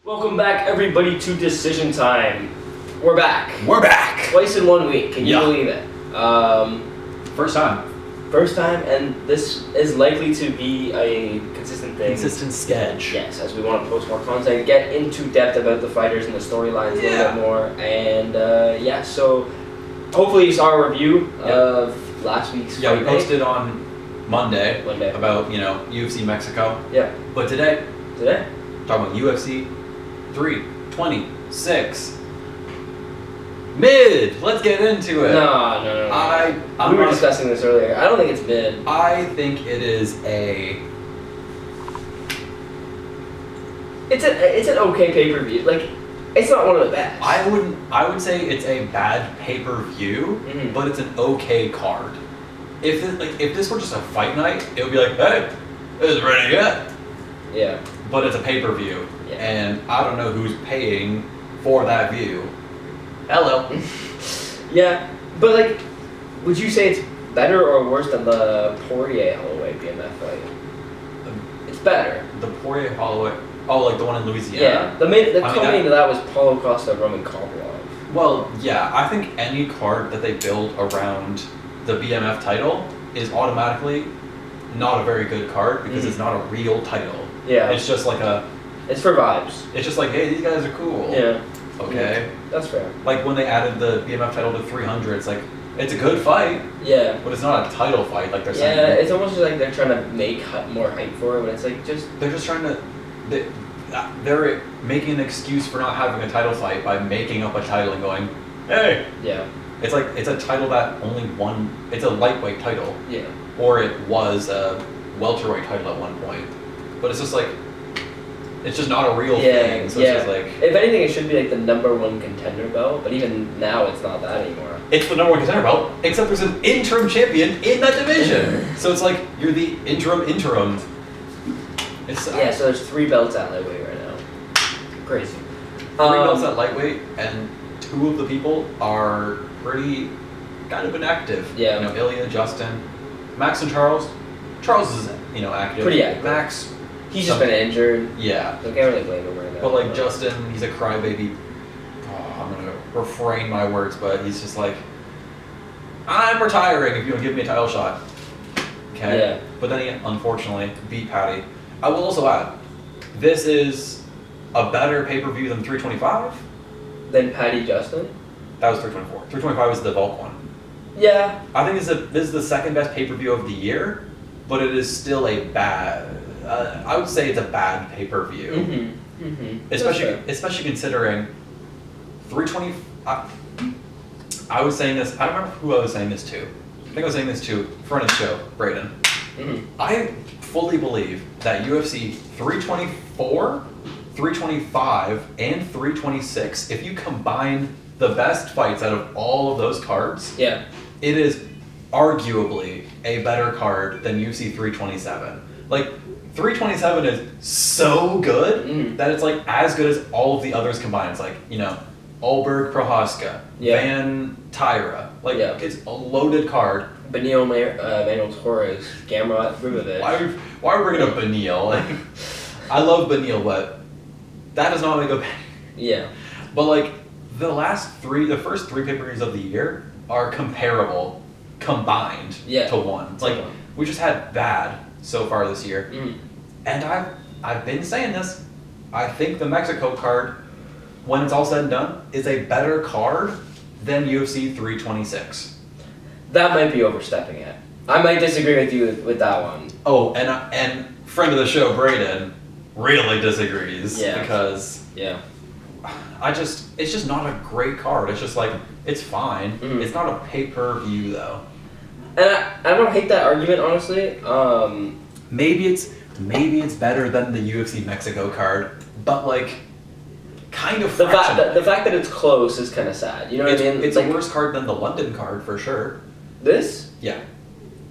Welcome back, everybody, to Decision Time. We're back. We're back! Twice in 1 week. Can you believe it? First time. First time, and this is likely to be a consistent thing. Consistent sketch. Yes, as we want to post more content, get into depth about the fighters and the storylines a little bit more. And so hopefully you saw a review of last week's fight. We posted on Monday about, UFC Mexico. Yeah. But today, talking about UFC 326. Mid! Let's get into it. No. We were discussing this earlier. I don't think it's mid. I think it is It's an okay pay-per-view. Like, it's not one of the best. I would say it's a bad pay-per-view, but it's an okay card. If this were just a fight night, it would be like, hey, this is pretty good. Yeah. But it's a pay-per-view, and I don't know who's paying for that view. Hello. Yeah, but would you say it's better or worse than the Poirier-Holloway BMF fight? It's better. The Poirier-Holloway, the one in Louisiana? Yeah, the culminating to that was Paulo Costa, Roman Kopylov. Well, yeah, I think any card that they build around the BMF title is automatically not a very good card because it's not a real title. Yeah. It's just it's for vibes. It's just like, hey, these guys are cool. Yeah. Okay. Yeah, that's fair. Like when they added the BMF title to 300, it's like, it's a good fight. Yeah. But it's not a title fight like they're saying. Yeah, it's almost like they're trying to make more hype for it, but it's like just... They're just trying to... They're making an excuse for not having a title fight by making up a title and going, hey! Yeah. It's like, it's a title that only one... It's a lightweight title. Yeah. Or it was a welterweight title at one point. But it's just like... It's just not a real thing. So it's just like... If anything, it should be like the #1 contender belt, but even now it's not that anymore. It's the #1 contender belt, except there's an interim champion in that division. So it's like, you're the interim. It's, so there's 3 belts at lightweight right now. Crazy. 3 belts at lightweight, and 2 of the people are pretty kind of inactive. Yeah. Ilya, Justin, Max and Charles. Charles is, active. Pretty active. Max... He's just been injured. Yeah. So I can't really blame him right now. But Justin, he's a crybaby. I'm going to refrain my words, but he's just like, I'm retiring if you don't give me a title shot. Okay? Yeah. But then he, unfortunately, beat Patty. I will also add, this is a better pay-per-view than 325. Then Patty Justin? That was 324. 325 is the Volk one. Yeah. I think this is the second best pay-per-view of the year, but it is still a bad... I would say it's a bad pay-per-view. Especially considering 320... I was saying this... I don't remember who I was saying this to. I think I was saying this to friend of the show, Braden. I fully believe that UFC 324, 325, and 326, if you combine the best fights out of all of those cards, it is arguably a better card than UFC 327. 327 is so good that it's as good as all of the others combined. It's Ulberg, Prohaska, Van Tyra. It's a loaded card. Benil, Manuel Torres, Gamrot, Ribovic. Why are we bringing up Benil? I love Benil, but that does not make a... Yeah. But the first 3 pay-per-views of the year are comparable, combined to one. We just had bad so far this year. And I've been saying this. I think the Mexico card, when it's all said and done, is a better card than UFC 326. That might be overstepping it. I might disagree with you with that one. Oh, and friend of the show, Braden, really disagrees. Because it's just not a great card. It's just it's fine. It's not a pay-per-view though. And I don't hate that argument, honestly. Maybe it's better than the UFC Mexico card, but kind of the fact that it's close is kind of sad. You know what I mean? It's a worse card than the London card for sure. This? Yeah.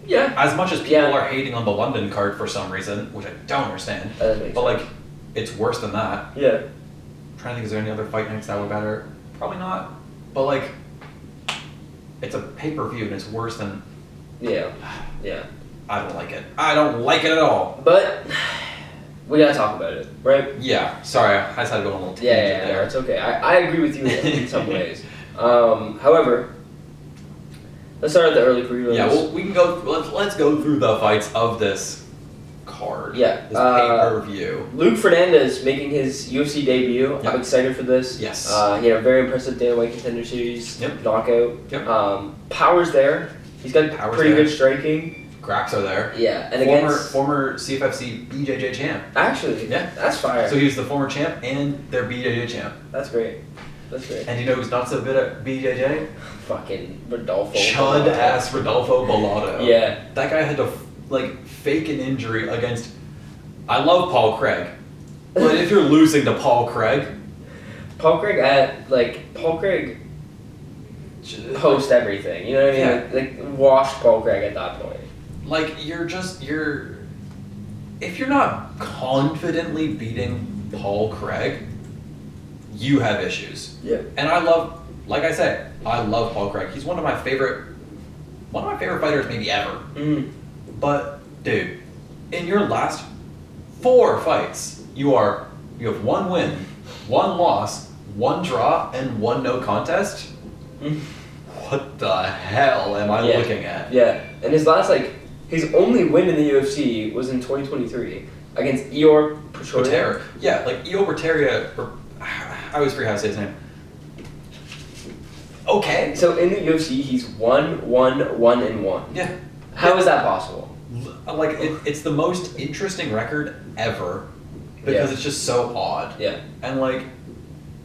Yeah. As much as people are hating on the London card for some reason, which I don't understand, but it's worse than that. Yeah. I'm trying to think, is there any other fight nights that were better? Probably not. But it's a pay-per-view and it's worse than... Yeah. I don't like it. I don't like it at all. But we gotta talk about it, right? Yeah. Sorry, I just had to go on a little tangent Yeah, there. it's okay. I agree with you in some ways. However, let's start at the early prelims. Yeah, well, we can go. Let's go through the fights of this card. Yeah, This pay-per-view. Luke Fernandez making his UFC debut. Yep. I'm excited for this. Yes. He had a very impressive Dana White Contender Series knockout. Yep. Power's there. He's got pretty good striking. Cracks are there. Yeah, and former CFFC BJJ champ. Actually, Yeah, that's fire. So he's the former champ and their BJJ champ. That's great. That's great. And you know who's not so good at BJJ? Fucking Rodolfo. Chud ass Rodolfo Bellato. Yeah. That guy had to fake an injury against. I love Paul Craig, but if you're losing to Paul Craig post everything. You know what I mean? Yeah. Like washed Paul Craig at that point. Like if you're not confidently beating Paul Craig, you have issues. Yeah. And I love Paul Craig. He's one of my favorite fighters maybe ever. Mm. But dude, in your last 4 fights, you have 1 win, 1 loss, 1 draw, and 1 no contest. Mm. What the hell am I looking at? Yeah, and his only win in the UFC was in 2023 against Eor Pretoria. Yeah, like Eor Pretoria, I always forget how to say his name. Okay. So in the UFC, he's 1-1-1-1. Yeah. How is that possible? Like it's the most interesting record ever because it's just so odd. Yeah. And like,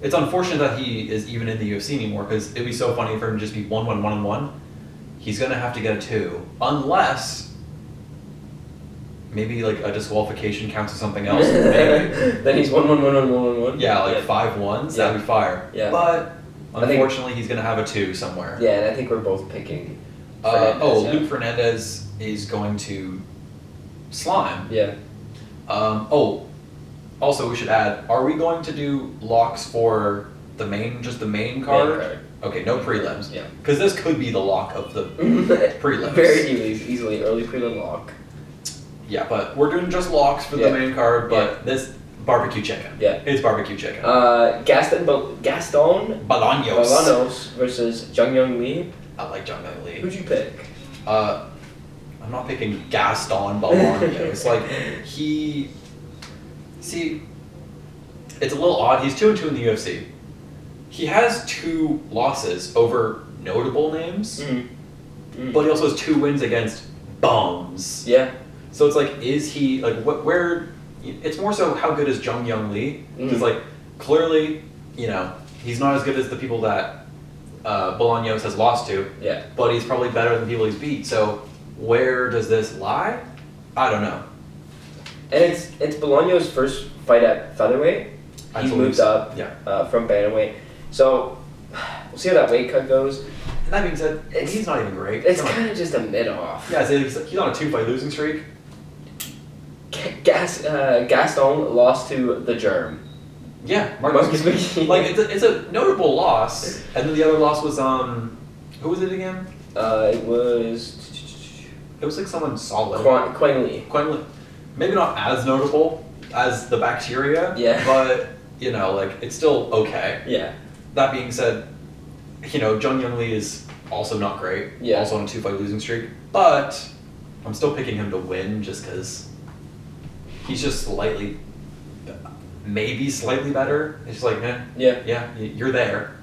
it's unfortunate that he is even in the UFC anymore because it'd be so funny for him to just be 1-1-1-1. He's gonna have to get a 2 unless maybe like a disqualification counts as something else. Maybe. Then he's 1-1-1-1-1-1. Yeah, like 5 1s. Yeah. That'd be fire. Yeah. But unfortunately, he's gonna have a 2 somewhere. Yeah, and I think we're both picking. Luke Fernandez is going to slime. Yeah. Also, we should add: are we going to do locks for the main card? Main card. Okay, no prelims. Yeah. Because this could be the lock of the prelims. Very easily early prelim lock. Yeah, but we're doing just locks for the main card. But this barbecue chicken. Yeah. It's barbecue chicken. Gaston Bolanos versus Jeong Lee. I like Jeong Lee. Who'd you pick? I'm not picking Gaston Bolanos. Like see, it's a little odd. He's 2-2 in the UFC. He has 2 losses over notable names, but he also has 2 wins against bums. Yeah. So it's like, is he like where? It's more so how good is Jeong Lee? Because like clearly, he's not as good as the people that Bolanos has lost to. Yeah. But he's probably better than people he's beat. So where does this lie? I don't know. And it's Bolanos' first fight at featherweight. He's moved up from bantamweight. So we'll see how that weight cut goes. And that being said, he's not even great. It's kind of just a mid-off. Yeah, so he's on a 2-fight losing streak. Gaston lost to the Germ. Yeah, Marcus McKee. Like it's a notable loss, and then the other loss was who was it again? It was like someone solid. Quang Lee. Maybe not as notable as the bacteria. Yeah. But like it's still okay. Yeah. That being said, Jeong Lee is also not great. Yeah. Also on a 2-fight losing streak, but I'm still picking him to win just because he's just maybe slightly better. It's just like, yeah, you're there.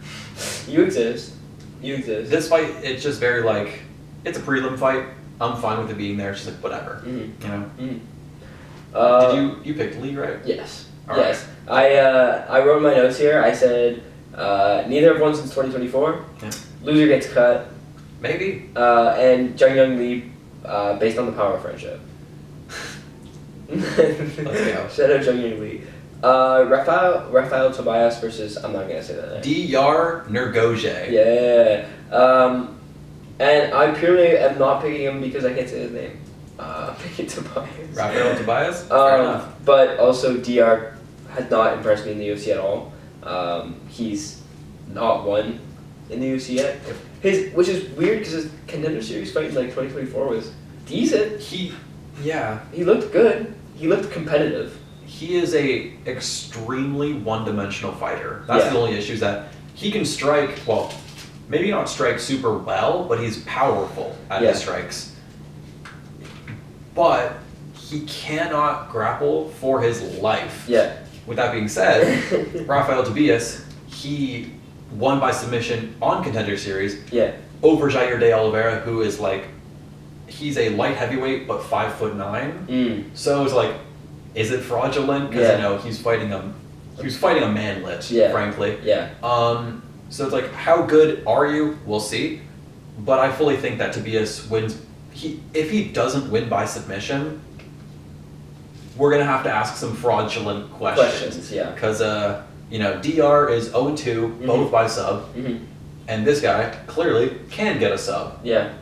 You exist. This fight, it's just very like, it's a prelim fight. I'm fine with it being there. It's just like, whatever. Mm-hmm. Did you picked Lee, right? Yes. All yes. Right. I wrote my notes here. I said neither have won since 2024. Yeah. Loser gets cut. Maybe. And Jeong Lee, based on the power of friendship. Let's go. Shout out Jeong Lee. Rafael Tobias versus, I'm not gonna say that name. Diyar Nurgozhay. Yeah. And I purely am not picking him because I can't say his name. I'm picking Tobias. Rafael Tobias? Fair enough. But also Diyar has not impressed me in the UFC at all. He's not won in the UFC yet. Which is weird because his Contender Series fight in 2024 was decent. He looked good. He looked competitive. he is a extremely one-dimensional fighter. That's the only issue, is that he can strike, well, maybe not strike super well, but he's powerful at his strikes. But he cannot grapple for his life. Yeah. With that being said, Rafael Tobias, he won by submission on Contender Series over Jair de Oliveira, who is like, he's a light heavyweight but 5'9". So it's like, is it fraudulent? Because you know he was fighting a manlet, frankly. Yeah. So it's like, how good are you? We'll see. But I fully think that Tobias wins. If he doesn't win by submission, we're gonna have to ask some fraudulent questions. Because you know, Diyar is 0-2, both by sub, and this guy clearly can get a sub. Yeah.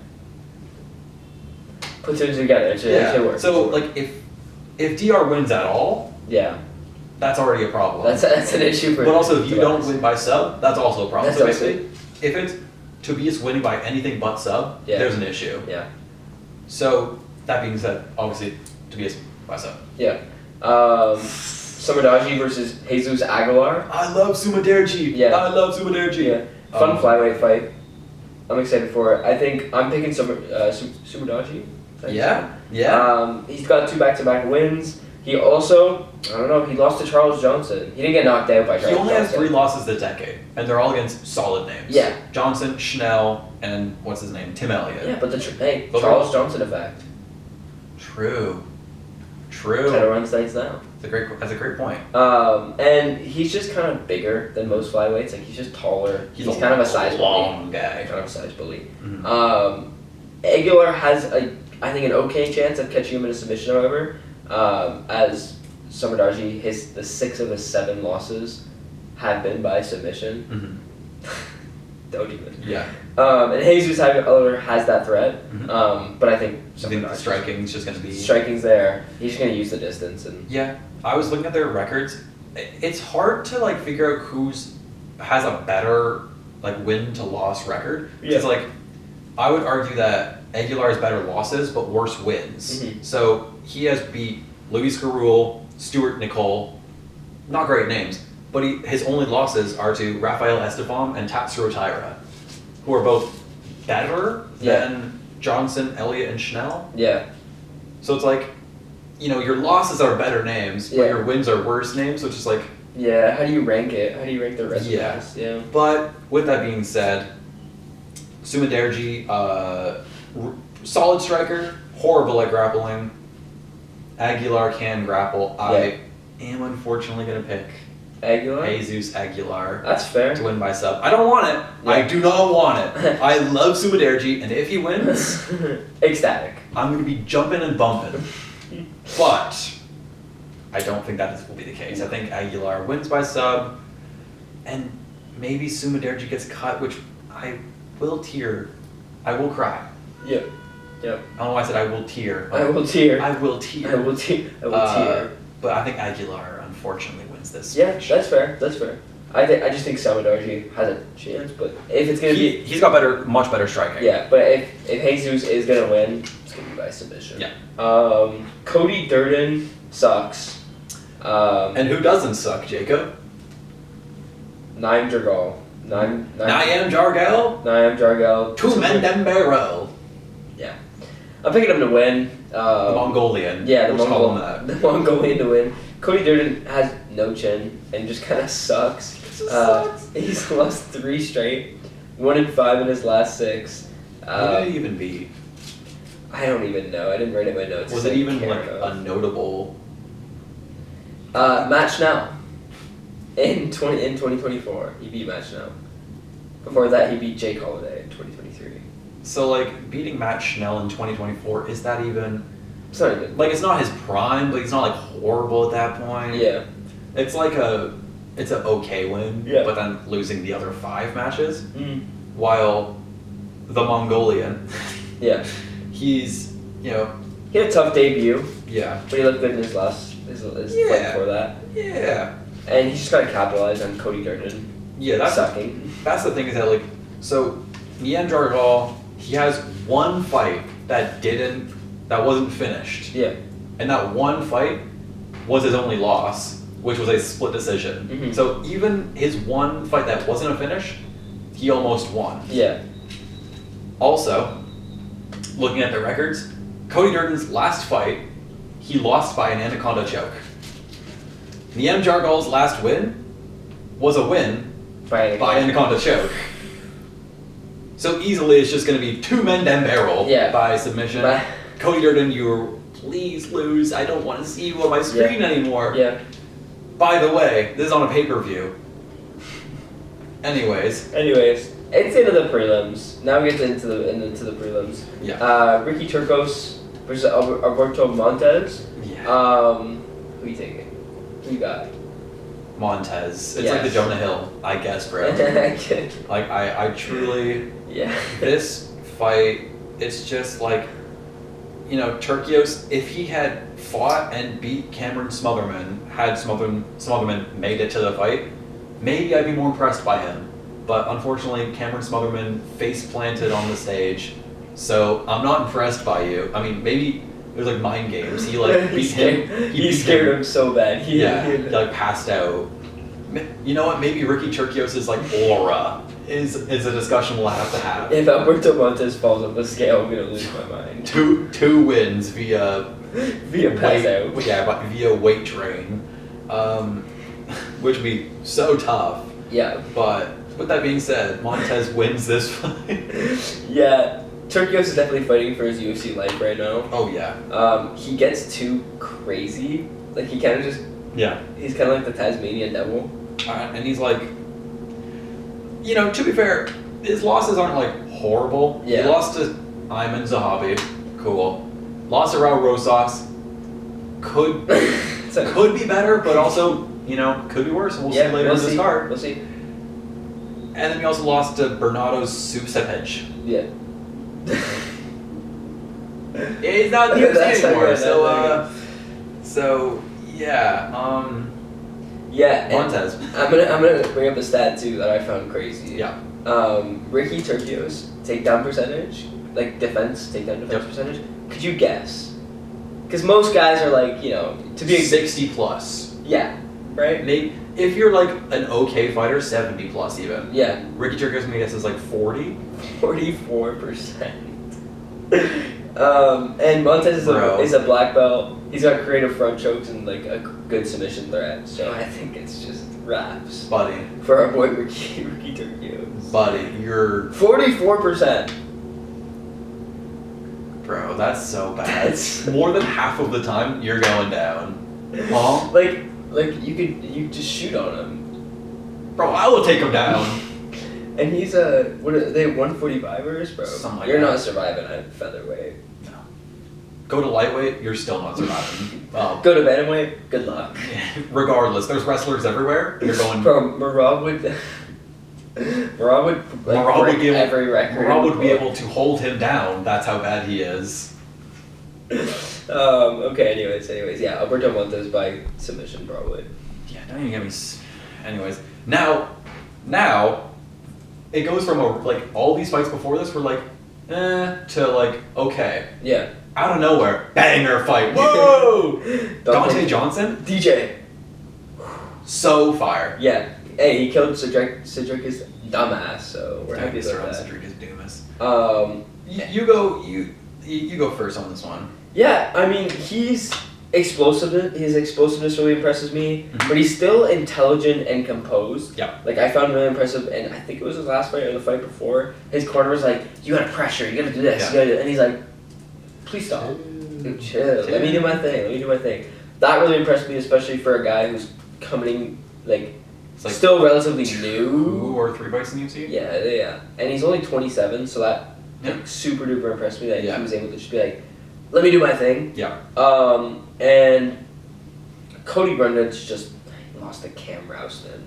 Put two together. It works. So like, if Diyar wins at all, that's already a problem. That's an issue for. But also, if you don't win by sub, that's also a problem. That's so basically, if it's Tobias winning by anything but sub, there's an issue. Yeah. So that being said, obviously Tobias by sub. Yeah. Sumadaerji versus Jesus Aguilar. I love Sumadaerji. Yeah. I love Sumadaerji. Yeah. Fun flyweight fight. I'm excited for it. I think I'm picking Sumadaerji. Yeah. He's got 2 back-to-back wins. He also, I don't know, he lost to Charles Johnson. He didn't get knocked out by Charles Johnson. He only has 3 losses this decade, and they're all against solid names. Yeah. Johnson, Schnell, and what's his name? Tim Elliott. Yeah, but Charles Johnson effect. True. Kind of runs things now. That's a great point. And he's just kind of bigger than most flyweights. Like, he's just taller. He's kind of a size long guy. Kind of a size bully. Aguilar has I think an okay chance of catching him in a submission, however. As Sumadaerji, the 6 of his 7 losses have been by submission. Don't even. Yeah. And Jesus Aguilar has that threat. But I think the striking's just going to be... Striking's there. He's just going to use the distance. And yeah. I was looking at their records. It's hard to like figure out has a better like win to loss record. Because like, I would argue that Aguilar has better losses but worse wins. So he has beat Luis Garul, Stuart Nicole, not great names, but his only losses are to Rafael Estefan and Tatsuro Taira, who are both better than Johnson, Elliott, and Schnell. Yeah. So it's like, you know, your losses are better names, but your wins are worse names, which is like... Yeah, how do you rank it? How do you rank the resumes? Yeah. But with that being said, Sumadaerji, solid striker, horrible at grappling. Aguilar can grapple. I am unfortunately going to pick Aguilar? Jesus Aguilar. That's fair. To win by sub. I don't want it. Yeah. I do not want it. I love Sumadaerji, and if he wins... ecstatic. I'm going to be jumping and bumping. But I don't think that will be the case. I think Aguilar wins by sub, and maybe Sumadaerji gets cut, which I will tear. I will cry. Yep. I don't know why I said I will tear. I will tear. I will tear. I will tear. But I think Aguilar unfortunately wins this. Yeah, that's fair. That's fair. I just think Sumadaerji has a chance, but if it's gonna be, he's got much better striking. Yeah, but if Jesus is gonna win, it's gonna be by submission. Yeah. Cody Durden sucks. And who doesn't suck, Jacob? Nyamjargal. Nyamjargal. Tumendemberel. Yeah. I'm picking him to win. The Mongolian. Yeah, the Mongolian to win. Cody Durden has no chin and just kind of sucks. He's lost 3 straight, 1-5 in his last 6. Who did he even beat? I don't even know. I didn't write it in my notes. Was it even like a notable? Matt Schnell. In 2024, he beat Matt Schnell. Before that, he beat Jake Holloway in 2023. So like beating Matt Schnell in 2024, is that even? It's not even. Like, it's not his prime, but he's not like horrible at that point. Yeah. It's like it's an okay win. Yeah. But then losing the other 5 matches, while the Mongolian. Yeah. He's, you know. He had a tough debut. Yeah. But he looked good in his fight before that. Yeah. And he's just got to capitalize on Cody Durden. Yeah, that's sucking. That's the thing, is that like, so Nyamjargal, he has one fight that wasn't finished. Yeah. And that one fight, was his only loss, which was a split decision. Mm-hmm. So even his one fight that wasn't a finish, he almost won. Yeah. Also, looking at the records, Cody Durden's last fight, he lost by an anaconda choke. Nyamjargal's last win was a win by anaconda choke. So easily it's just going to be Tumendemberel by submission. Cody Durden, please lose. I don't want to see you on my screen anymore. Yeah. By the way, this is on a pay-per-view. Anyways, it's the end of the prelims. Now we get into the prelims. Yeah. Ricky Turcios versus Alberto Montes. Yeah. Who you taking? Who you got? Montes. It's like the Jonah Hill, I guess, bro. Like I truly. Yeah. This fight, it's just like, Turcios, if he had fought and beat Cameron Smotherman, had Smotherman made it to the fight, maybe I'd be more impressed by him. But unfortunately, Cameron Smotherman face planted on the stage, so I'm not impressed by you. I mean, maybe there's like mind games. He beat him. He scared him so bad. He passed out. You know what? Maybe Ricky Turcios' aura is a discussion we'll have to have. If Alberto Montes falls off the scale, I'm gonna lose my mind. Two wins via pass out. Yeah, but via weight drain, which would be so tough. Yeah. But with that being said, Montes wins this fight. Yeah. Turcios is definitely fighting for his UFC life right now. Oh yeah. He gets too crazy. Like he kind of just. Yeah. He's kind of like the Tasmanian devil. And he's like, to be fair, his losses aren't like horrible. Yeah. He lost to Ayman Zahabi. Cool. Lost to Raul Rosas. Could be better, but also, could be worse. We'll see later in this card. We'll see. And then he also lost to Bernardo's Subsepej. Yeah. He's not in the UFC anymore. So yeah. Yeah. Montes. I'm gonna bring up a stat too that I found crazy. Yeah. Ricky Turcios takedown percentage, like takedown defense percentage. Could you guess? Because most guys are like, to be 60 plus. Yeah. Right. Maybe if you're like an okay fighter, 70 plus even. Yeah. Ricky Turcios, I guess, is like 40. 44%. And Montes is a black belt. He's got creative front chokes and like a good submission threat. So I think it's just wraps. Buddy. For our boy Ricky Turcios. Buddy, you're 44%. Bro, that's so bad. It's more than half of the time you're going down. Huh? Like you just shoot on him. Bro, I will take him down. And he's what are they 145ers, bro? Something like You're that. not surviving at featherweight. No. Go to lightweight, you're still not surviving. Go to bantamweight, good luck. Regardless, there's wrestlers everywhere. You're going. Bro, Marab would break every record. Marab would be able to hold him down. That's how bad he is. Okay. Anyways, yeah. Alberto Montes by submission, probably. Yeah. Don't even get me. Anyways, now, it goes from all these fights before this were like, to like okay. Yeah. Out of nowhere, banger fight. Whoa! Donte Johnson, DJ. So fire. Yeah. Hey, he killed Cedric's dumbass, so we're happy about that. Cedric is doomus. You go first on this one. Yeah, I mean, he's explosive. His explosiveness really impresses me, but he's still intelligent and composed. Yeah. Like, I found him really impressive, and I think it was his last fight or the fight before. His corner was like, you gotta pressure, you gotta do this, you gotta do. And he's like, please stop. Chill. Let me do my thing. That really impressed me, especially for a guy who's coming, still relatively new. 2 or 3 fights in UFC? Yeah. And he's only 27, so that super duper impressed me that he was able to just be like, let me do my thing. Yeah. And Cody Brundage just lost to Cam Rouston.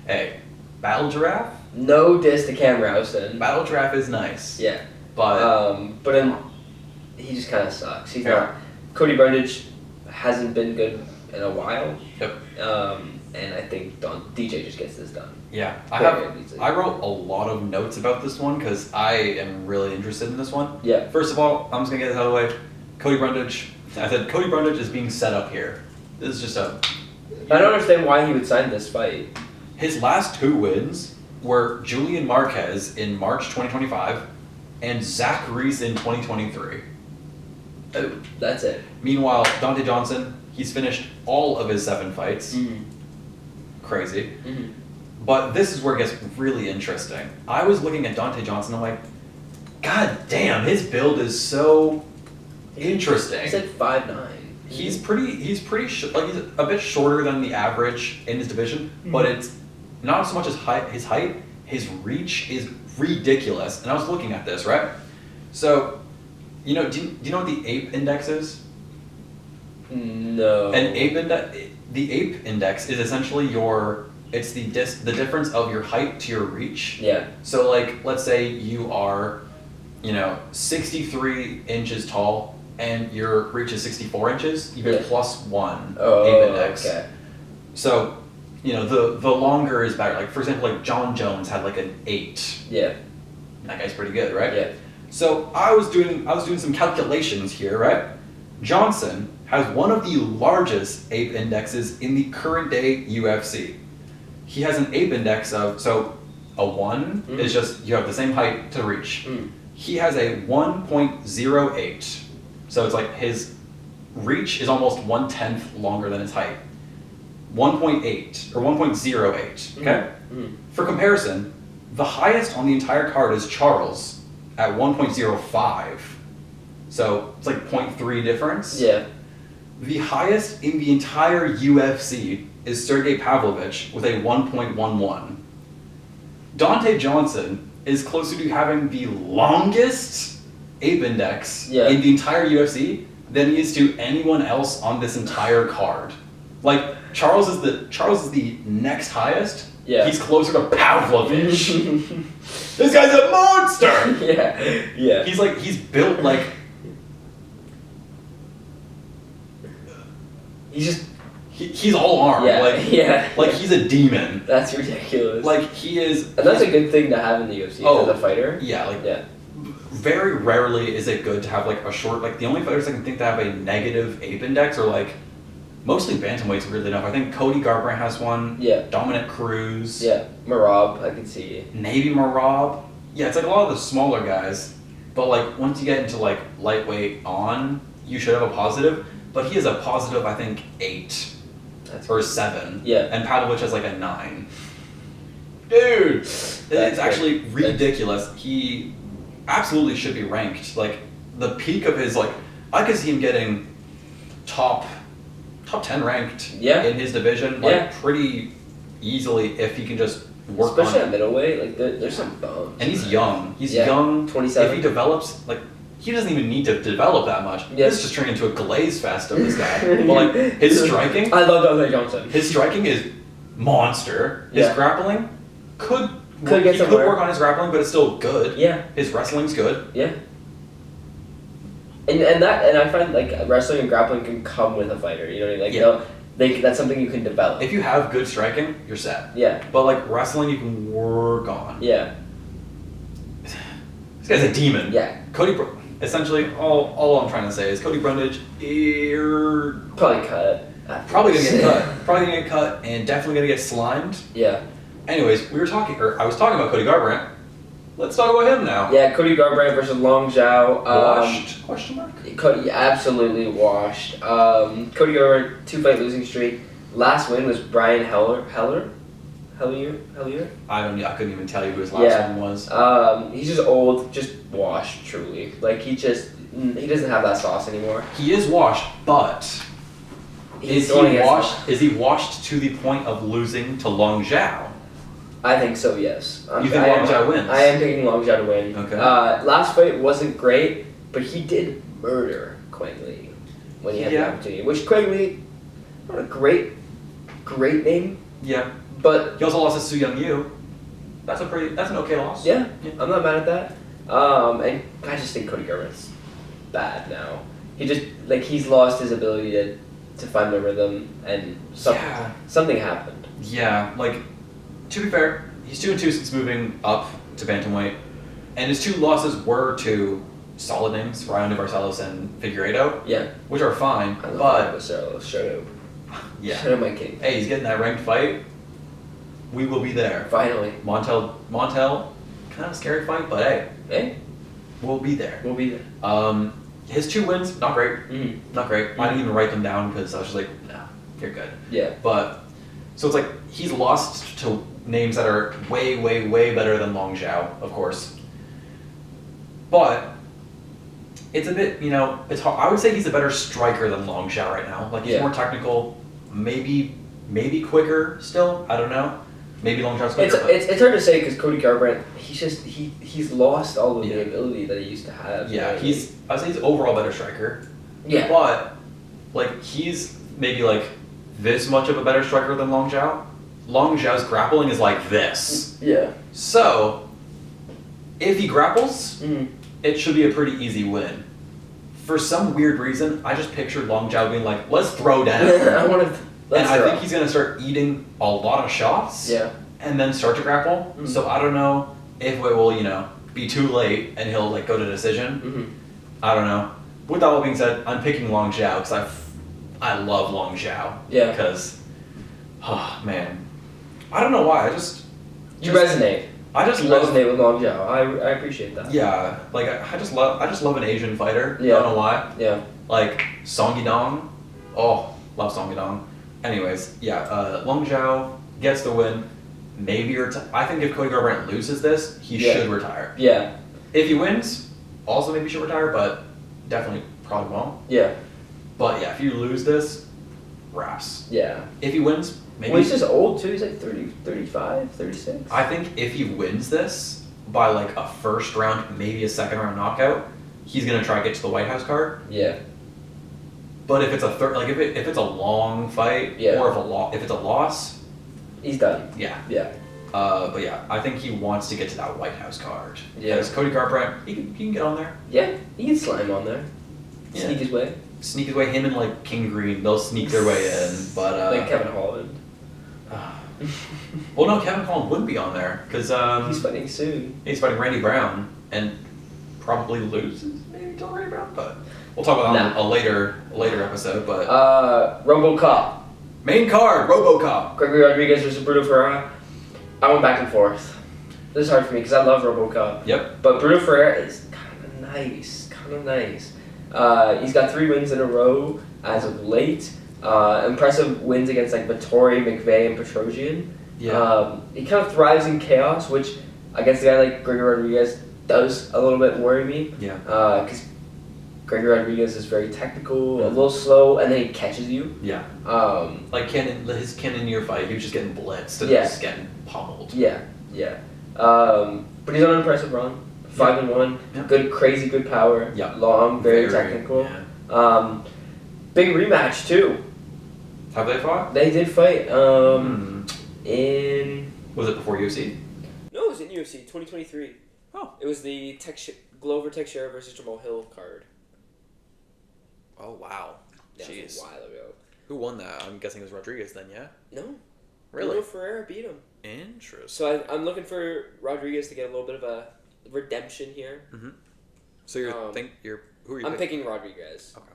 Hey, Battle Giraffe? No diss to Cam Rouston. Battle Giraffe is nice. Yeah. But he just kind of sucks. He's not. Cody Brundage hasn't been good in a while. Yep. And I think DJ just gets this done. Yeah. I wrote a lot of notes about this one because I am really interested in this one. Yeah. First of all, I'm just going to get this out of the way. Cody Brundage, I said Cody Brundage is being set up here. This is just a... I don't understand why he would sign this fight. His last 2 wins were Julian Marquez in March 2025 and Zach Reese in 2023. Oh, that's it. Meanwhile, Donte Johnson, he's finished all of his 7 fights. Mm-hmm. Crazy. Mm-hmm. But this is where it gets really interesting. I was looking at Donte Johnson, I'm like, God damn, his build is so interesting. He's like 5'9". He's he's a bit shorter than the average in his division, but it's not so much his height, his reach is ridiculous. And I was looking at this, right? So, do you know what the ape index is? No. The ape index is essentially it's the difference of your height to your reach. Yeah. So like, let's say you are, 63 inches tall and your reach is 64 inches, you get +1 ape index. Okay. So, the longer is better. Like, for example, like John Jones had like an 8. Yeah. That guy's pretty good, right? Yeah. So I was doing some calculations here, right? Johnson has one of the largest ape indexes in the current day UFC. He has an ape index of, so a 1 is just, you have the same height to reach. He has a 1.08. So it's like his reach is almost 1/10 longer than his height. 1.8 or 1.08. Okay? For comparison, the highest on the entire card is Charles at 1.05. So it's like 0.3 difference. Yeah. The highest in the entire UFC is Sergey Pavlovich with a 1.11. Donte Johnson is closer to having the longest ape index in the entire UFC than he is to anyone else on this entire card. Like, Charles is the next highest. Yeah. He's closer to Pavlovich. This guy's a monster! Yeah. Yeah. He's built like... He's all arm. Yeah. Like he's a demon. That's ridiculous. Like, he is... And that's a good thing to have in the UFC as a fighter. Yeah, very rarely is it good to have like a short... Like, the only fighters I can think that have a negative ape index are like... Mostly bantamweights, weirdly enough. I think Cody Garbrandt has one. Yeah. Dominic Cruz. Yeah. Marab, I can see. Maybe Marab. Yeah, it's like a lot of the smaller guys. But like, once you get into like lightweight on, you should have a positive. But he has a positive, I think, 8 or 7. Yeah. And Pavlovich has like a 9. Dude! It's actually ridiculous. He absolutely should be ranked. Like, the peak of his, like, I could see him getting top 10 ranked in his division, like, pretty easily if he can just work on it. Especially at middleweight, like, there's some bones. And he's young. He's young. 27. If he develops, like, he doesn't even need to develop that much. This is just turning into a glaze fest of this guy. But like, his striking... I love Donte Johnson. His striking is monster. His grappling could work on his grappling, but it's still good. Yeah. His wrestling's good. Yeah. And I find like wrestling and grappling can come with a fighter. You know what I mean? Like that's something you can develop. If you have good striking, you're set. Yeah. But like wrestling, you can work on. Yeah. This guy's a demon. Yeah. Essentially, all I'm trying to say is Cody Brundage, probably cut. Probably gonna get cut. Probably gonna get cut, and definitely gonna get slimed. Yeah. Anyways, I was talking about Cody Garbrandt. Let's talk about him now. Yeah, Cody Garbrandt versus Long Zhao. Washed? Question mark? Cody absolutely washed. Cody Garbrandt 2-fight losing streak. Last win was Brian Hellier. I couldn't even tell you who his last one was. He's just old, just washed, truly. Like, he doesn't have that sauce anymore. He is washed, but is he washed to the point of losing to Long Zhao? I think so, yes. You think Long Zhao wins? I am picking Long Zhao to win. Okay. Last fight wasn't great, but he did murder Quang Lee when he had the opportunity. Which Quang Lee, not a great name. Yeah. But he also lost to Su Young Yu. That's an okay loss. Yeah, I'm not mad at that. And I just think Cody Garbrandt's bad now. He's lost his ability to find the rhythm, and something happened. Yeah, like, to be fair, he's 2-2 since moving up to bantamweight, and his 2 losses were to solid names, Ryan de Barcelos and Figueiredo. Yeah. Which are fine, I love but Barcelos. Shut up. yeah. Shut up, my king. Hey, he's getting that ranked fight. We will be there. Finally. Montel, kind of a scary fight, but Hey. we'll be there. We'll be there. His 2 wins, not great. Not great. I didn't even write them down because I was just like, no, you're good. Yeah. But, so it's like, he's lost to names that are way, way, way better than Long Xiao, of course. But, it's a bit, it's hard. I would say he's a better striker than Long Xiao right now. Like, he's more technical, maybe quicker still. I don't know. Maybe Long Xiao's quicker. It's hard to say because Cody Garbrandt, he's lost all of the ability that he used to have. Yeah, I'd say he's overall better striker. Yeah. But, like, he's maybe, like, this much of a better striker than Long Xiao. Long Xiao's grappling is like this. Yeah. So, if he grapples, it should be a pretty easy win. For some weird reason, I just pictured Long Xiao being like, let's throw down. I think he's going to start eating a lot of shots. Yeah. And then start to grapple. So I don't know if it will, be too late and he'll like go to decision. I don't know. With that all being said, I'm picking Long Xiao because I love Long Xiao. Yeah. Because, oh man, I don't know why. You resonate. I just you love resonate with Long Xiao. I appreciate that. Yeah, like I just love an Asian fighter. Yeah. Don't know why. Yeah. Like Song Yidong. Oh, love Song Yidong. Anyways, yeah, Long Xiao gets the win. Maybe I think if Cody Garbrandt loses this, he should retire. Yeah. If he wins, also maybe should retire, but definitely probably won't. Yeah. But yeah, if you lose this, wraps. Yeah. If he wins, maybe. Well, he's just old too. He's like 30, 35, 36. I think if he wins this by like a first round, maybe a second round knockout, he's gonna try to get to the White House card. Yeah. But if it's a if it's a long fight, or if it's a loss, he's done. Yeah. Yeah. But yeah, I think he wants to get to that White House card. Yeah. Because Cody Garbrandt, he can get on there. Yeah, he can slime on there. Yeah. Sneak his way. Sneak his way. Him and like King Green, they'll sneak their way in. But like Kevin Holland. Well, no, Kevin Holland wouldn't be on there because he's fighting soon. He's fighting Randy Brown and probably loses maybe to Randy Brown, but we'll talk about that on a later episode. But RoboCop. Main card, RoboCop. Gregory Rodrigues versus Bruno Ferreira. I went back and forth. This is hard for me because I love RoboCop. Yep. But Bruno Ferreira is kind of nice. He's got 3 wins in a row as of late. Impressive wins against like Vittori, McVeigh, and Petrosian. Yeah. He kind of thrives in chaos, which against a guy like Gregory Rodrigues does a little bit worry me. Yeah. Because Gregory Rodrigues is very technical, a little slow, and then he catches you. Yeah. Like his Cannonier fight, he was just getting blitzed and just getting pummeled. Yeah. But he's on an impressive run. 5-1. Yeah. Good, crazy, good power. Yeah. Long, very technical. Yeah. Big rematch too. Have they fought? They did fight. In. Was it before UFC? No, it was in UFC 2023. Oh. It was the Glover Teixeira versus Jamal Hill card. Oh wow. That Jeez. was a while ago. Who won that? I'm guessing it was Rodriguez then, yeah? No. Really? Bruno Ferreira beat him. Interesting. So I'm looking for Rodriguez to get a little bit of a redemption here. Mm-hmm. So who are you I'm picking Rodriguez. Okay.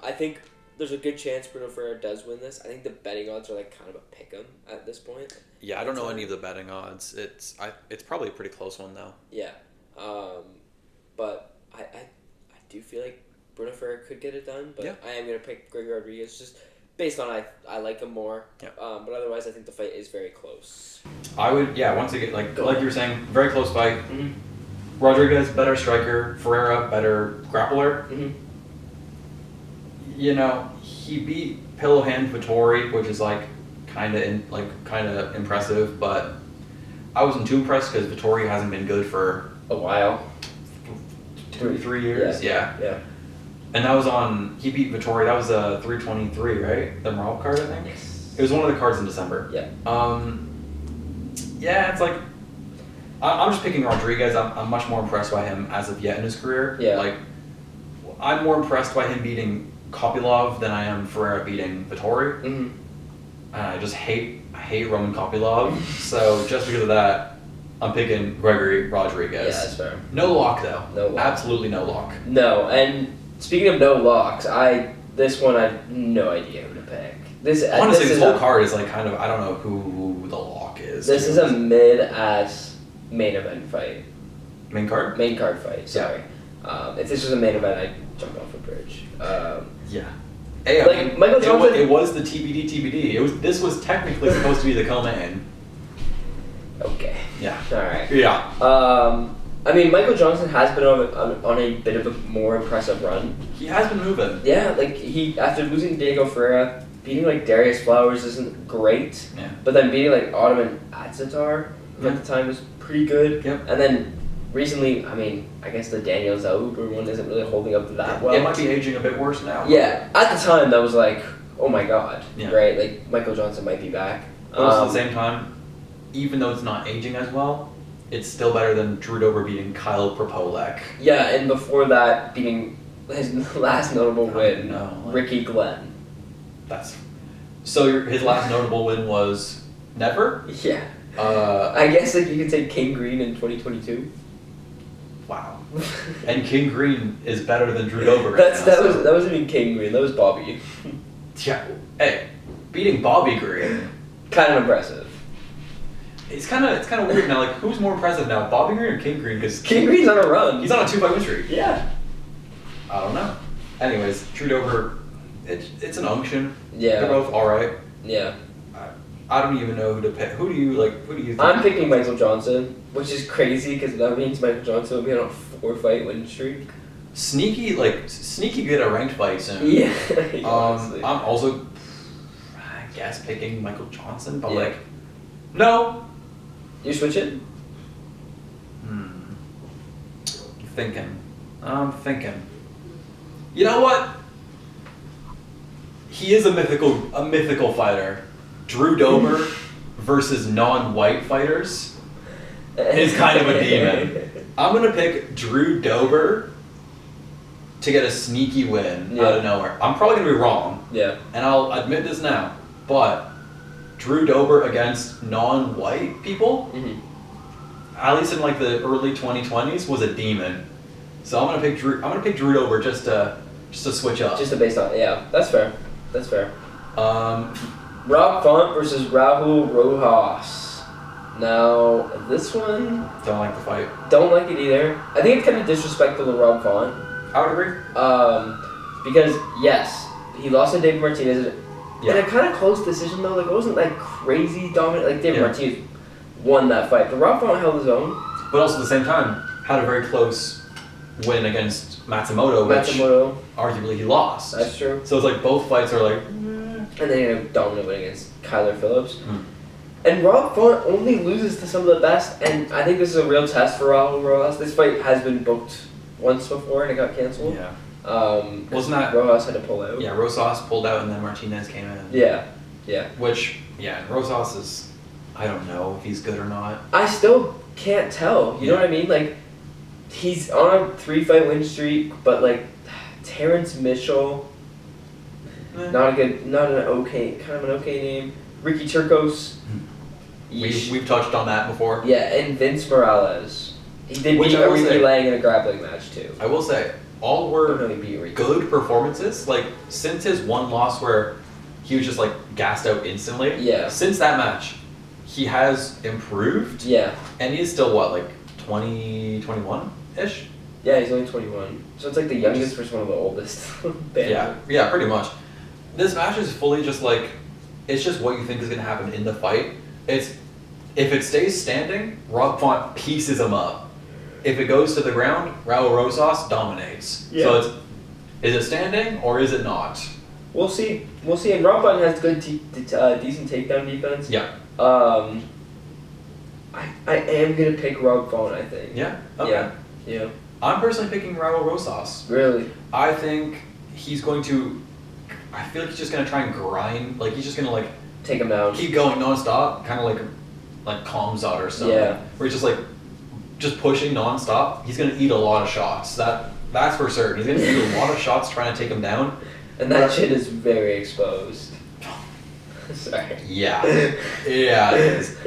I think there's a good chance Bruno Ferreira does win this. I think the betting odds are like kind of a pick 'em at this point. Yeah, I don't know any of the betting odds. It's probably a pretty close one though. Yeah. But I do feel like Bruno Ferreira could get it done, but I am going to pick Gregory Rodriguez just based on I like him more. Yeah. But otherwise, I think the fight is very close. I would, once again, like you were saying, very close fight. Mm-hmm. Rodriguez, better striker. Ferreira, better grappler. Mm-hmm. He beat Pillow Hand Vittori, which is kind of impressive, but I wasn't too impressed because Vittori hasn't been good for a while. 3 years. Yeah. And he beat Vittori, that was a 323, right? The Morale card, I think? Yes. It was one of the cards in December. Yeah. It's like, I'm just picking Rodriguez. I'm much more impressed by him as of yet in his career. Yeah. I'm more impressed by him beating Kopylov than I am Ferreira beating Vittori. Mm-hmm. I just hate Roman Kopylov. So just because of that, I'm picking Gregory Rodrigues. Yeah, that's fair. No lock though. No lock. Absolutely no lock. No, and speaking of no locks, this one I have no idea who to pick. Honestly, this whole card is like kind of, I don't know who the lock is. This is a mid-ass main event fight. Main card? Main card fight, sorry. If this was a main event, I'd jump off a bridge. Yeah. Hey, like, Michael Johnson... It was the TBD. This was technically supposed to be the co-main. Okay. Yeah. Alright. Yeah. I mean, Michael Johnson has been on a bit of a more impressive run. He has been moving. Yeah, like, after losing Diego Ferreira, beating, like, Darius Flowers isn't great. Yeah. But then beating, like, Ottoman Atzatar at the time was pretty good. Yep. And then recently, I mean, I guess the Daniel Zauber one isn't really holding up that well. It might be aging a bit worse now. Yeah, at the time that was like, oh my god, yeah. right? Like, Michael Johnson might be back. But also at the same time, even though it's not aging as well, it's still better than Drew Dober beating Kyle Propolek. Yeah, and before that, beating his last notable win, Ricky Glenn. So his last notable win was never? Yeah. I guess like you could say King Green in 2022. Wow. And King Green is better than Drew Dober. That wasn't even King Green. That was Bobby. Yeah. Hey, beating Bobby Green. Kind of impressive. It's kind of weird now. Like, who's more impressive now, Bobby Green or King Green? Because King Green's on a run. He's on a 2-fight win streak. Yeah. I don't know. Anyways, Drew Dober, it's an unction. Yeah. They're both all right. Yeah. I don't even know who to pick. Who do you think? I'm picking Michael Johnson, which is crazy because that means Michael Johnson will be on a 4-fight win streak. Sneaky get a ranked fight soon. Yeah. I'm also, I guess, picking Michael Johnson, but no. You switching? I'm thinking. You know what? He is a mythical fighter. Drew Dober versus non-white fighters is kind of a demon. I'm gonna pick Drew Dober to get a sneaky win out of nowhere. I'm probably gonna be wrong. Yeah. And I'll admit this now, but Drew Dober against non-white people, at least in like the early 2020s, was a demon. So I'm gonna pick Drew Dober just to switch up. Just to base on, that's fair. Rob Font versus Raul Rojas. Now, this one... Don't like the fight. Don't like it either. I think it's kind of disrespectful to Rob Font. I would agree. Because, yes, he lost to David Martinez. Yeah. And a kind of close decision, though. Like, it wasn't, like, crazy dominant. Like, David Martinez won that fight. But Rob Font held his own. But also, at the same time, had a very close win against Matsumoto, which arguably he lost. That's true. So it's like both fights are like... And then he had a dominant win against Kyler Phillips. And Rob Font only loses to some of the best, and I think this is a real test for Raul Rojas. This fight has been booked once before, and it got canceled. Yeah. Wasn't that Rojas had to pull out? Yeah, Rosas pulled out, and then Martinez came in. Yeah. Which, Rosas is... I don't know if he's good or not. I still can't tell. You know what I mean? Like, he's on a 3-fight win streak, but, like, Terrence Mitchell... Not an okay name. Ricky Turcios. We've touched on that before. Yeah, and Vince Morales. He did beat Ricky Lang in a grappling match too. I will say, all were good performances. Like, since his one loss where he was just like gassed out instantly. Yeah. Since that match, he has improved. Yeah. And he's still what, like 20, 21-ish? Yeah, he's only 21. So it's like the youngest versus one of the oldest. Yeah, pretty much. This match is fully just like, it's just what you think is going to happen in the fight. If it stays standing, Rob Font pieces him up. If it goes to the ground, Raul Rosas dominates. Yeah. So is it standing or is it not? We'll see. And Rob Font has good, decent takedown defense. Yeah. I am going to pick Rob Font, I think. Yeah? Okay. Yeah. I'm personally picking Raul Rosas. Really? I think he's going to... I feel like he's just going to try and grind. Like, he's just going to, like... Take him down. Keep going nonstop. Kind of like Kamzat or something. Yeah. Where he's just, like... Just pushing nonstop. He's going to eat a lot of shots. That's for certain. He's going to eat a lot of shots trying to take him down. And that chin is very exposed. Sorry. Yeah. Yeah, it is.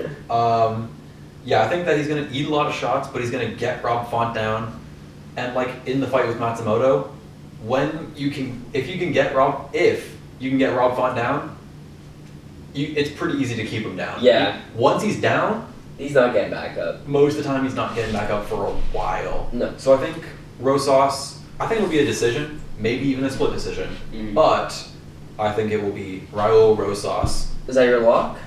Yeah, I think that he's going to eat a lot of shots, but he's going to get Rob Font down. And like in the fight with Matsumoto, if you can get Rob Font down, it's pretty easy to keep him down. Yeah. Once he's down, he's not getting back up. Most of the time, he's not getting back up for a while. No. So I think Rosas, it'll be a decision, maybe even a split decision. Mm-hmm. But I think it will be Raul Rosas. Is that your lock?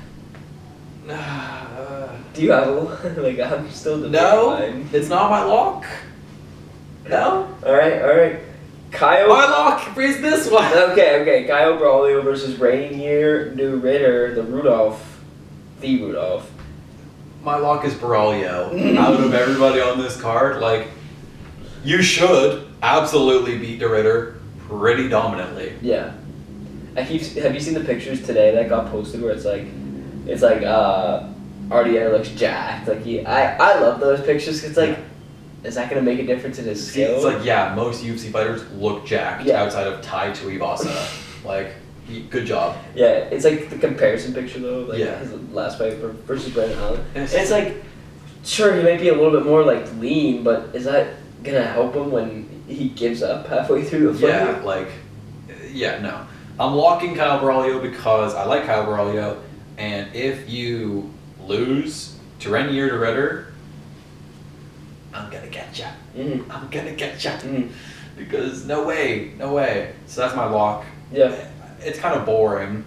Do you have a like? I'm still debating. No, mine. it's not my lock. No. All right. Kyle. My lock is this one. Okay. Kyle Braulio versus Rainier New Ritter, the Rudolph. My lock is Braulio. Out of everybody on this card, like, you should absolutely beat De Ritter pretty dominantly. Yeah. Have you seen the pictures today that got posted where it's like RDR looks jacked. Like I love those pictures 'cause it's like, is that gonna make a difference in his skill? It's like, yeah, most UFC fighters look jacked outside of Tai Tuivasa. Like, good job. Yeah, it's like the comparison picture though, like his last fight versus Brendan Allen. It's like, sure, he might be a little bit more like lean, but is that gonna help him when he gives up halfway through the fight? No. I'm locking Kyle Braulio because I like Kyle Braulio, and if you lose to Rainier De Ritter, I'm gonna get ya. Mm-hmm. I'm gonna get ya. Mm-hmm. Because no way. So that's my lock. Yeah. It's kind of boring,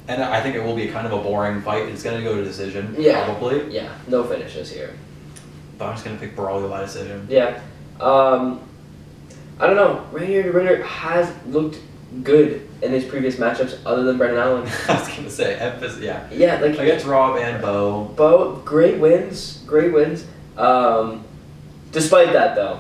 and I think it will be kind of a boring fight. It's gonna go to decision, probably. Yeah, no finishes here. But I'm just gonna pick Braulio by decision. Yeah. I don't know. Rainier De Ritter has looked good in his previous matchups other than Brendan Allen. I was gonna say, emphasis, yeah. Yeah, like against Rob and Bo. Bo, great wins. Despite that though,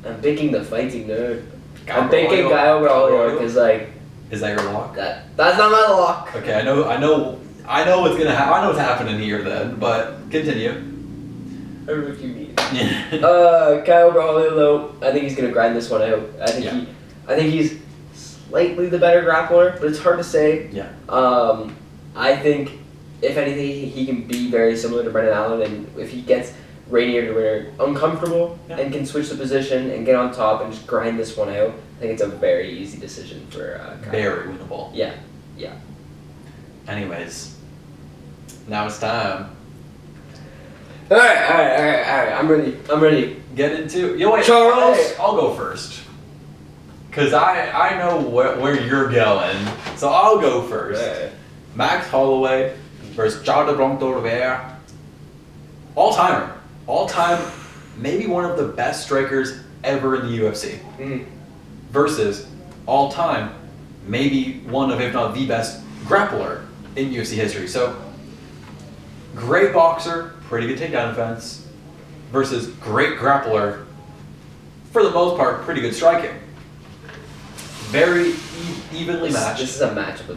I'm picking the fighting nerd. I'm picking Kyle Braulio because like. Is that your lock? That's not my lock. Okay, I know what's gonna happen. I know what's happening here then, but continue. I don't know what you mean. Kyle Braulio though, I think he's gonna grind this one out. I think he's slightly the better grappler, but it's hard to say. Yeah. I think if anything, he can be very similar to Brendan Allen, and if he gets Rainier to Ritter uncomfortable and can switch the position and get on top and just grind this one out, I think it's a very easy decision for Kyle. Very winnable. Yeah. Anyways, now it's time. All right. I'm ready. Get into Charles. Hey, I'll go first. Cause I know where you're going, so I'll go first. Right. Max Holloway versus Oliveira. All time, maybe one of the best strikers ever in the UFC. Mm. Versus all time, maybe one of, if not the best grappler in UFC history. So, great boxer, pretty good takedown defense, versus great grappler, for the most part, pretty good striking. Very evenly matched. This is a matchup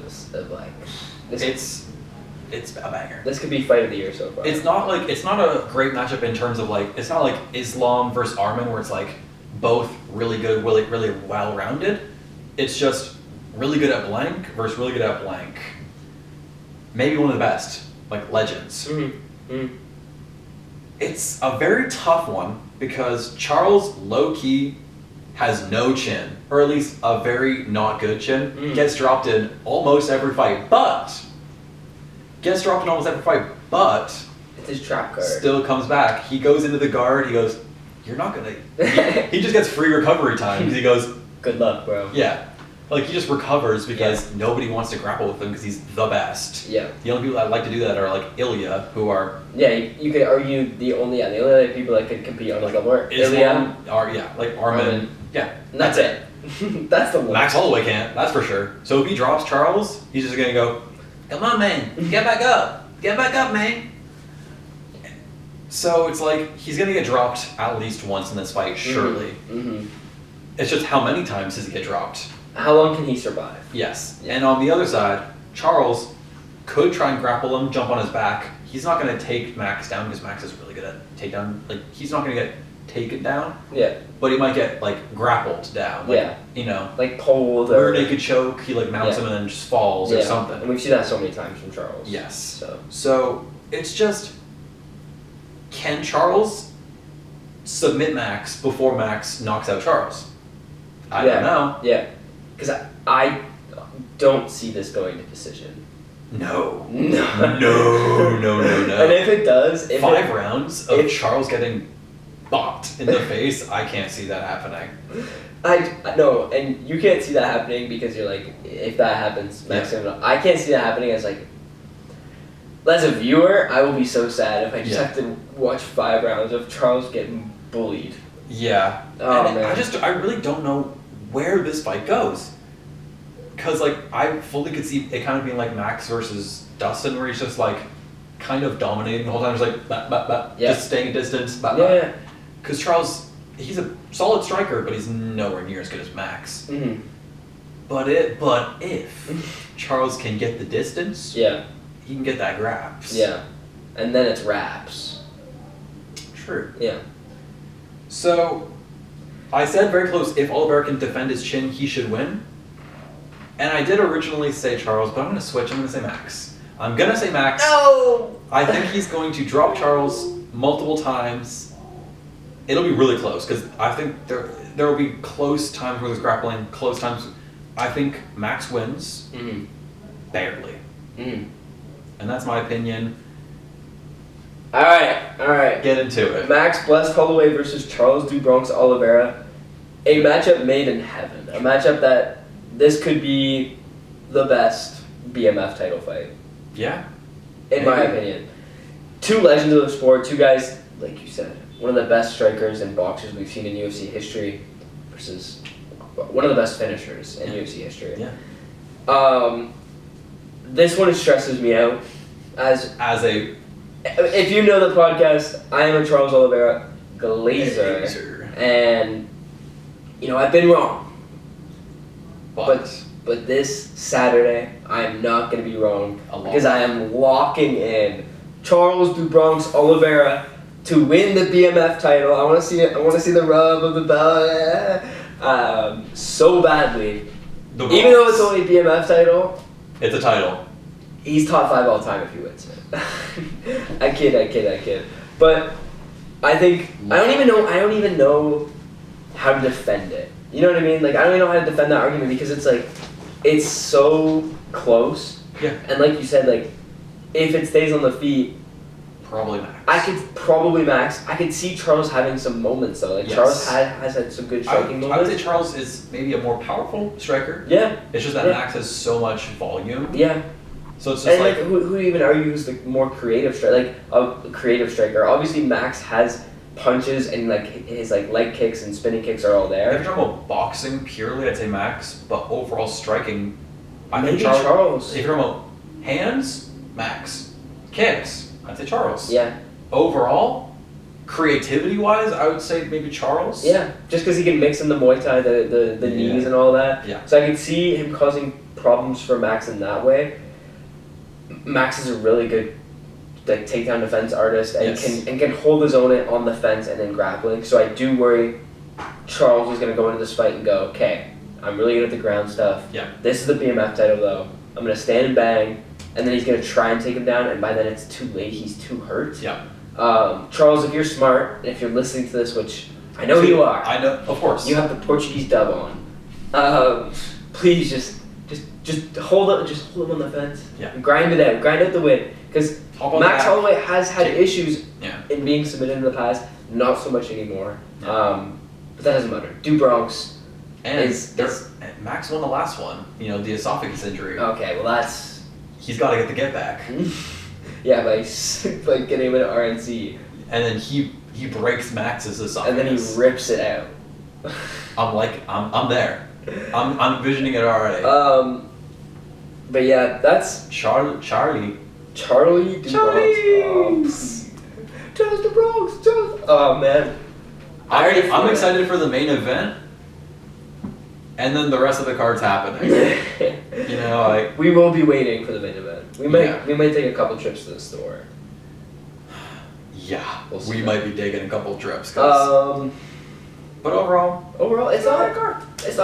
It's a banger. This could be fight of the year so far. It's not a great matchup in terms of like, it's not like Islam versus Arman where it's like both really good, really well-rounded. It's just really good at blank versus really good at blank. Maybe one of the best, like legends. Mm-hmm. Mm-hmm. It's a very tough one because Charles low-key has no chin, or at least a very not good chin. Mm. Gets dropped in almost every fight, but it's his trap card. Still comes back. He goes into the guard. He goes, "You're not gonna." He just gets free recovery time because he goes, "Good luck, bro." Yeah, like he just recovers because nobody wants to grapple with him because he's the best. Yeah. The only people that like to do that are like Ilya, who are. Yeah, you could argue the only other people that could compete on like level Ilya, like Arman. Yeah, and that's it. That's the one. Max Holloway can't. That's for sure. So if he drops Charles, he's just gonna go, "Come on, man, get back up, man." So it's like he's gonna get dropped at least once in this fight, surely. Mm-hmm. It's just how many times does he get dropped? How long can he survive? Yes. Yeah. And on the other side, Charles could try and grapple him, jump on his back. He's not gonna take Max down because Max is really good at takedown. Like he's not gonna get taken down. Yeah. But he might get like grappled down. Like, you know. Like pulled or rear naked choke. He like mounts him and then just falls or something. And we've seen that so many times from Charles. Yes. So it's just can Charles submit Max before Max knocks out Charles? I don't know. Yeah, because I don't see this going to decision. No. No. No. And if it does, 5 rounds of Charles getting bopped in the face, I can't see that happening. I know, and you can't see that happening because you're like, if that happens, Max. Yeah. I can't see that happening as like, as a viewer, I will be so sad if I just have to watch 5 rounds of Charles getting bullied. Yeah. Oh, and man. I really don't know where this fight goes. Because, like, I fully could see it kind of being like Max versus Dustin, where he's just, like, kind of dominating the whole time. Just like, just staying a distance. Yeah. Because Charles, he's a solid striker, but he's nowhere near as good as Max. Mm-hmm. But if Charles can get the distance, he can get that graps. Yeah. And then it's wraps. True. Yeah. So, I said very close, if Oliveira can defend his chin, he should win. And I did originally say Charles, but I'm going to switch. I'm going to say Max. I'm going to say Max. No! I think he's going to drop Charles multiple times. It'll be really close, because I think there will be close times where there's grappling, close times. I think Max wins. Mm-hmm. Barely. Mm-hmm. And that's my opinion. All right. Get into it. Max Blessed Holloway versus Charles do Bronx Oliveira. A matchup made in heaven. A matchup that this could be the best BMF title fight. Yeah. In my opinion. 2 legends of the sport, 2 guys, like you said, one of the best strikers and boxers we've seen in UFC history versus one of the best finishers in UFC history. Yeah. This one stresses me out. If you know the podcast, I am a Charles Oliveira glazer. And, I've been wrong. But this Saturday, I am not going to be wrong because I am locking in Charles do Bronx Oliveira to win the BMF title. I want to see it. I want to see the rub of the belt so badly. Even though it's only a BMF title, it's a title. He's top 5 all time if he wins it. I kid. But I think I don't even know how to defend it. You know what I mean? Like, I don't even know how to defend that argument because it's like, it's so close. Yeah. And like you said, like, if it stays on the feet, probably Max. I could see Charles having some moments though. Like, Charles has had some good striking moments. I would say Charles is maybe a more powerful striker. Yeah. It's just that Max has so much volume. Yeah. So it's just and who even argue who's the more creative striker? Like, a creative striker. Obviously, Max has punches and like his like leg kicks and spinning kicks are all there. If you're talking about boxing purely, I'd say Max, but overall striking, I Maybe think Charles. If you're talking about hands, Max. Kicks, I'd say Charles. Yeah. Overall, creativity wise, I would say maybe Charles. Yeah, just because he can mix in the Muay Thai, the knees and all that. Yeah. So I can see him causing problems for Max in that way. Max is a really good like takedown defense artist and can hold his own on the fence and in grappling. So I do worry Charles is going to go into this fight and go, okay, I'm really good at the ground stuff. Yeah. This is the BMF title though. I'm going to stand and bang, and then he's going to try and take him down, and by then it's too late. He's too hurt. Yeah. Charles, if you're smart, and if you're listening to this, which I know you are. I know, of course. You have the Portuguese dub on. Please just hold up, just hold him on the fence. Yeah. Grind out the win. Because Max Holloway has had issues in being submitted in the past, not so much anymore. Yeah. But that doesn't matter. Do Bronx is Max won the last one. The esophagus injury. Okay, well that's he's got to get the get back. Yeah, by getting him an RNC. And then he breaks Max's esophagus. And then he rips it out. I'm there. I'm envisioning it already. But yeah, that's Charlie do Bronx. Charles the Bronx. Oh man. I'm excited for the main event. And then the rest of the card's happening. We will be waiting for the main event. We might take a couple trips to the store. Yeah, we might be taking a couple trips. But overall, it's not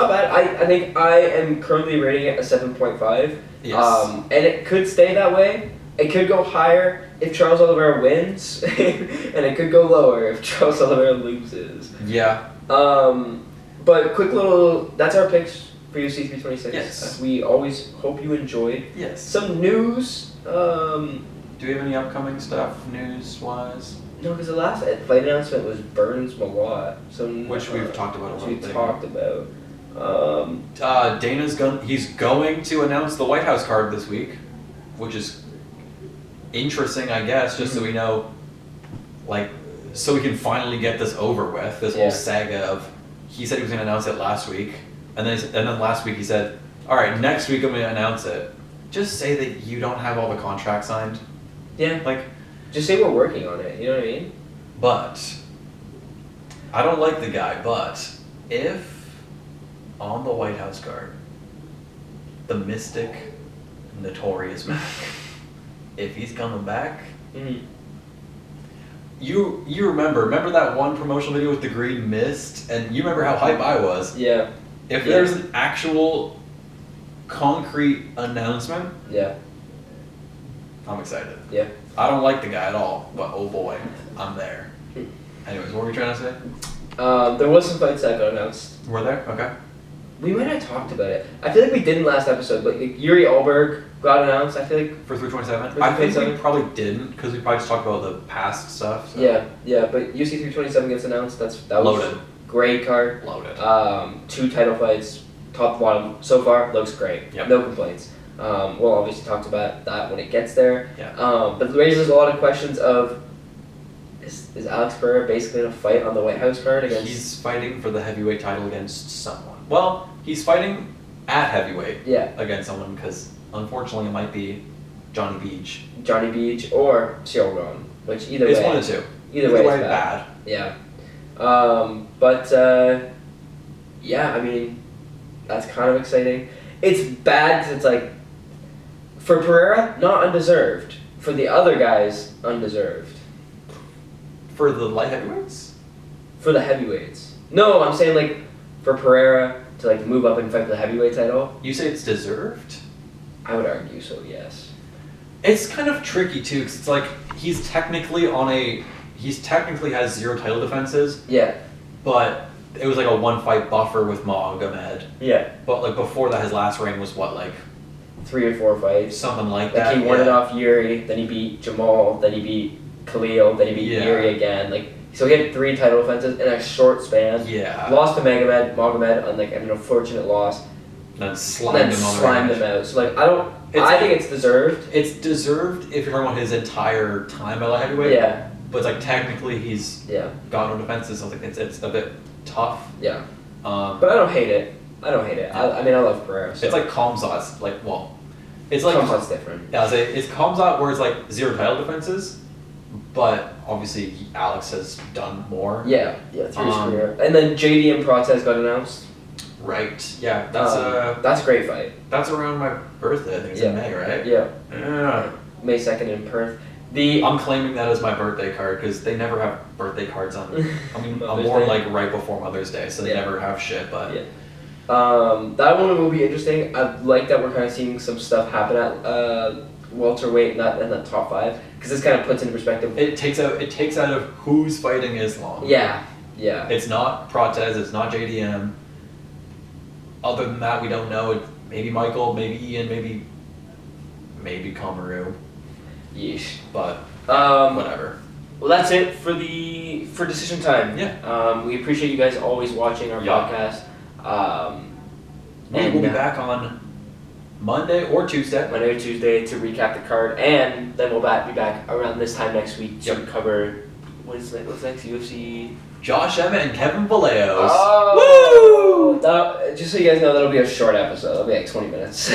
bad. I think I am currently rating it a 7.5. Yes. And it could stay that way. It could go higher if Charles Oliveira wins, and it could go lower if Charles Oliveira loses. Yeah. But quick little, that's our picks for UFC 326. Yes. We always hope you enjoyed. Yes. Some news. Do we have any upcoming stuff, news-wise? No, because the last fight announcement was Burns Mawat. So which we've talked about a little bit. We talked about. He's going to announce the White House card this week, which is interesting, I guess, just so we know, like, so we can finally get this over with, this whole saga of, he said he was going to announce it last week, and then last week he said, all right, next week I'm going to announce it. Just say that you don't have all the contracts signed. Yeah. Like, just say we're working on it, you know what I mean? But, I don't like the guy, but if on the White House card, the Mystic Notorious Mac, if he's coming back, you remember that one promotional video with the green mist, and you remember how hype I was. Yeah. If there's an actual concrete announcement, I'm excited. Yeah. I don't like the guy at all, but oh boy, I'm there. Anyways, what were you trying to say? There was some fights that got announced. Were there? Okay. We might have talked about it. I feel like we didn't last episode, but like, Yuri Alberg got announced, I feel like. For 327? I think we probably didn't, because we probably just talked about the past stuff. So. Yeah, but UFC 327 gets announced. That was loaded. Great card. Loaded. 2 title fights, top to bottom. So far, looks great. Yep. No complaints. We'll obviously talk about that when it gets there. Yeah. But it raises a lot of questions of, is Alex Pereira basically in a fight on the White House card against... He's fighting for the heavyweight title against someone. Well, he's fighting at heavyweight against someone, because unfortunately it might be Johnny Beach. Johnny Beach or Xiao, which either way... It's one of the two. Either way it's bad. Yeah. Yeah, I mean, that's kind of exciting. It's bad because it's like, for Pereira, not undeserved. For the other guys, undeserved. For the light heavyweights? For the heavyweights. No, I'm saying like, for Pereira to like move up and fight for the heavyweight title. You say it's deserved? I would argue so, yes. It's kind of tricky too, because it's like, he technically has 0 title defenses. Yeah. But it was like a 1-fight buffer with Magomed. Yeah. But like before that, his last reign was what, like 3 or 4 fights. Something like that. Like he won it off Yuri, then he beat Jamal, then he beat Khalil, then he beat Yuri again. Like, so he had 3 title defenses in a short span. Yeah. Lost to Magomed on like an unfortunate loss. Then slimed him out. So like, I think it's deserved. It's deserved if you're talking about his entire time at light heavyweight. Yeah. But it's like technically he's got no defenses, so it's a bit tough. Yeah. But I don't hate it. I mean, I love Pereira. So. It's like Khamzat's it's like Khamzat's different. Yeah, it's Khamzat where it's like 0 title defenses, but obviously Alex has done more. Yeah, through his career. And then JD and Protez got announced. Right. Yeah, that's a great fight. That's around my birthday. I think it's in May, right? Yeah. May 2nd in Perth. I'm claiming that as my birthday card because they never have birthday cards on. I mean, I'm born like right before Mother's Day, so they never have shit. But that one will be interesting. I like that we're kind of seeing some stuff happen at welterweight, not in the top 5, because this kind of puts into perspective. It takes out of who's fighting Islam. Yeah. It's not Protez. It's not JDM. Other than that, we don't know. It maybe Michael, maybe Ian, maybe Kamaru. Yeesh. But whatever. Well, that's it for decision time. Yeah. We appreciate you guys always watching our podcast. We will be back on Monday or Tuesday to recap the card, and then we'll be back around this time next week to cover what's next UFC. Josh Emmett and Kevin Vallejos. Oh, woo! Just so you guys know, that'll be a short episode. It'll be like 20 minutes.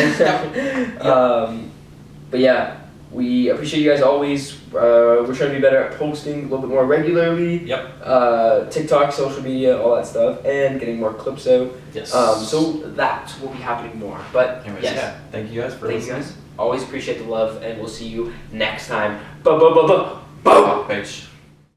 But yeah, we appreciate you guys always. We're trying to be better at posting a little bit more regularly. Yep. TikTok, social media, all that stuff, and getting more clips out. Yes. So that will be happening more. But anyways, yes. Thank you guys for listening. Thank you guys. Always appreciate the love, and we'll see you next time. Boom. Bitch.